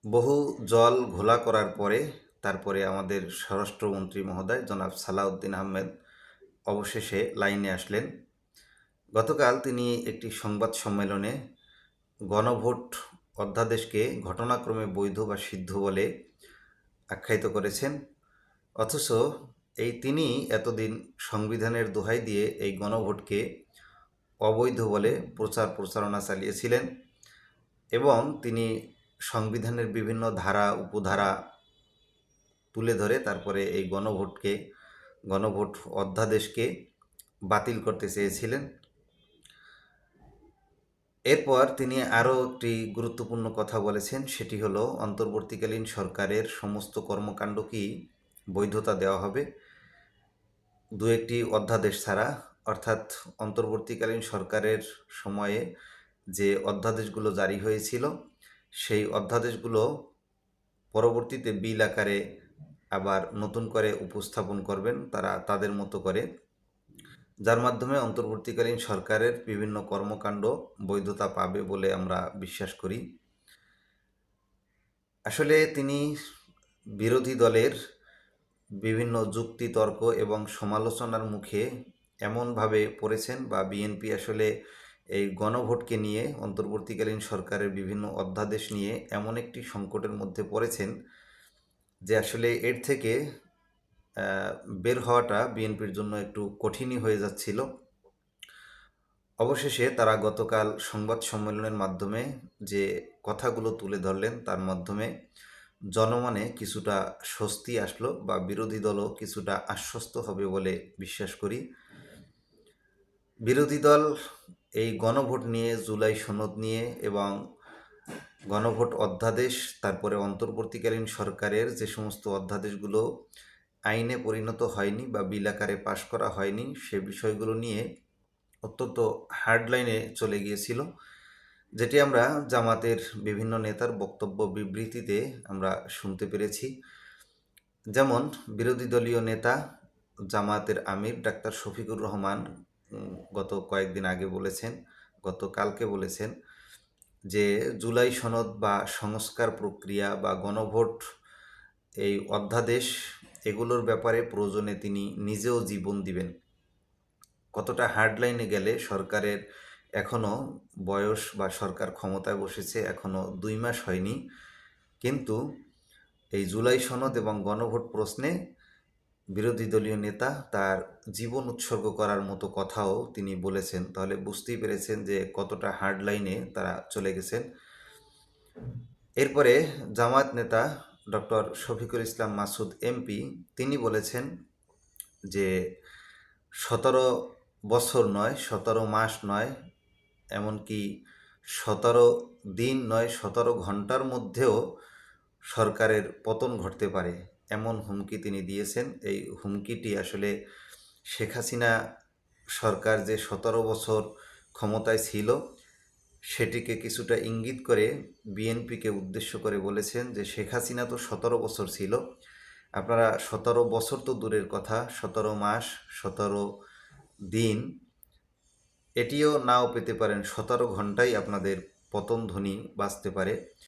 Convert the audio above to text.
বহু জল ঘোলা করার পরে তারপরে আমাদের স্বরাষ্ট্রমন্ত্রী মহোদয় জনাব সালাউদ্দিন আহমেদ অবশেষে লাইনে আসলেন। গতকাল তিনি একটি সংবাদ সম্মেলনে গণভোট অধ্যাদেশকে ঘটনাক্রমে বৈধ বা সিদ্ধ বলে আখ্যায়িত করেছেন। অথচ তিনি এতদিন সংবিধানের দোহাই দিয়ে এই গণভোটকে অবৈধ বলে প্রচারণা চালিয়েছিলেন এবং তিনি সংবিধানের বিভিন্ন ধারা উপধারা তুলে ধরে তারপরে এই গণভোট অধ্যাদেশকে বাতিল করতে চেয়েছিলেন। এরপর তিনি আরও একটি গুরুত্বপূর্ণ কথা বলেছেন, সেটি হলো অন্তর্বর্তীকালীন সরকারের সমস্ত কর্মকাণ্ডকেই বৈধতা দেওয়া হবে দু একটি অধ্যাদেশ ছাড়া। অর্থাৎ অন্তর্বর্তীকালীন সরকারের সময়ে যে অধ্যাদেশগুলো জারি হয়েছিল সেই অধ্যাদেশগুলো পরবর্তীতে বিল আকারে আবার নতুন করে উপস্থাপন করবেন তারা তাদের মতো করে, যার মাধ্যমে অন্তর্বর্তীকালীন সরকারের বিভিন্ন কর্মকাণ্ড বৈধতা পাবে বলে আমরা বিশ্বাস করি। আসলে তিনি বিরোধী দলের বিভিন্ন যুক্তি তর্ক এবং সমালোচনার মুখে এমনভাবে পড়েছেন, বা বিএনপি আসলে এই গণভোটকে নিয়ে অন্তর্বর্তীকালীন সরকারের বিভিন্ন অধ্যাদেশ নিয়ে এমন একটি সংকটের মধ্যে পড়েছেন যে আসলে এর থেকে বের হওয়াটা বিএনপির জন্য একটু কঠিনই হয়ে যাচ্ছিল। অবশেষে তারা গতকাল সংবাদ সম্মেলনের মাধ্যমে যে কথাগুলো তুলে ধরলেন তার মাধ্যমে জনমনে কিছুটা স্বস্তি আসলো, বা বিরোধী দলও কিছুটা আশ্বস্ত হবে বলে বিশ্বাস করি। বিরোধী দল এই গণভোট নিয়ে, জুলাই সনদ নিয়ে এবং গণভোট অধ্যাদেশ, তারপরে অন্তর্বর্তীকালীন সরকারের যে সমস্ত অধ্যাদেশগুলো আইনে পরিণত হয়নি বা বিল আকারে পাশ করা হয়নি সে বিষয়গুলো নিয়ে অত্যন্ত হার্ডলাইনে চলে গিয়েছিল, যেটি আমরা জামাতের বিভিন্ন নেতার বক্তব্য বিবৃতিতে আমরা শুনতে পেরেছি। যেমন বিরোধী দলীয় নেতা জামায়াতের আমির ডাক্তার শফিকুর রহমান গত কয়েকদিন আগে বলেছেন, গতকালকে বলেছেন যে জুলাই সনদ বা সংস্কার প্রক্রিয়া বা গণভোট এই অধ্যাদেশ এগুলোর ব্যাপারে প্রয়োজনে তিনি নিজেও জীবন দিবেন। কতটা হার্ডলাইনে গেলে সরকারের এখনও বয়স বা সরকার ক্ষমতায় বসেছে এখনও 2 মাস হয়নি, কিন্তু এই জুলাই সনদ এবং গণভোট প্রশ্নে বিরোধী দলীয় নেতা তার জীবন উৎসর্গ করার মতো কথাও তিনি বলেছেন। তাহলে বুঝতেই পেরেছেন যে কতটা হার্ডলাইনে তারা চলে গেছেন। এরপরে জামায়াত নেতা ডক্টর শফিকুল ইসলাম মাসুদ এমপি তিনি বলেছেন যে 17 বছর নয়, 17 মাস নয়, এমনকি 17 দিন নয়, 17 ঘন্টার মধ্যেও সরকারের পতন ঘটতে পারে এমন হুমকি তিনি দিয়েছেন। এই হুমকিটি আসলে শেখ হাসিনা সরকার যে 17 বছর ক্ষমতায় ছিল সেটিকে কিছুটা ইঙ্গিত করে বিএনপিকে উদ্দেশ্য করে বলেছেন যে শেখ হাসিনা তো 17 বছর ছিল, আপনারা 17 বছর তো দূরের কথা, 17 মাস 17 দিন এটিও নাও পেতে পারেন, 17 ঘন্টাই আপনাদের পতনধ্বনি বাজতে পারে।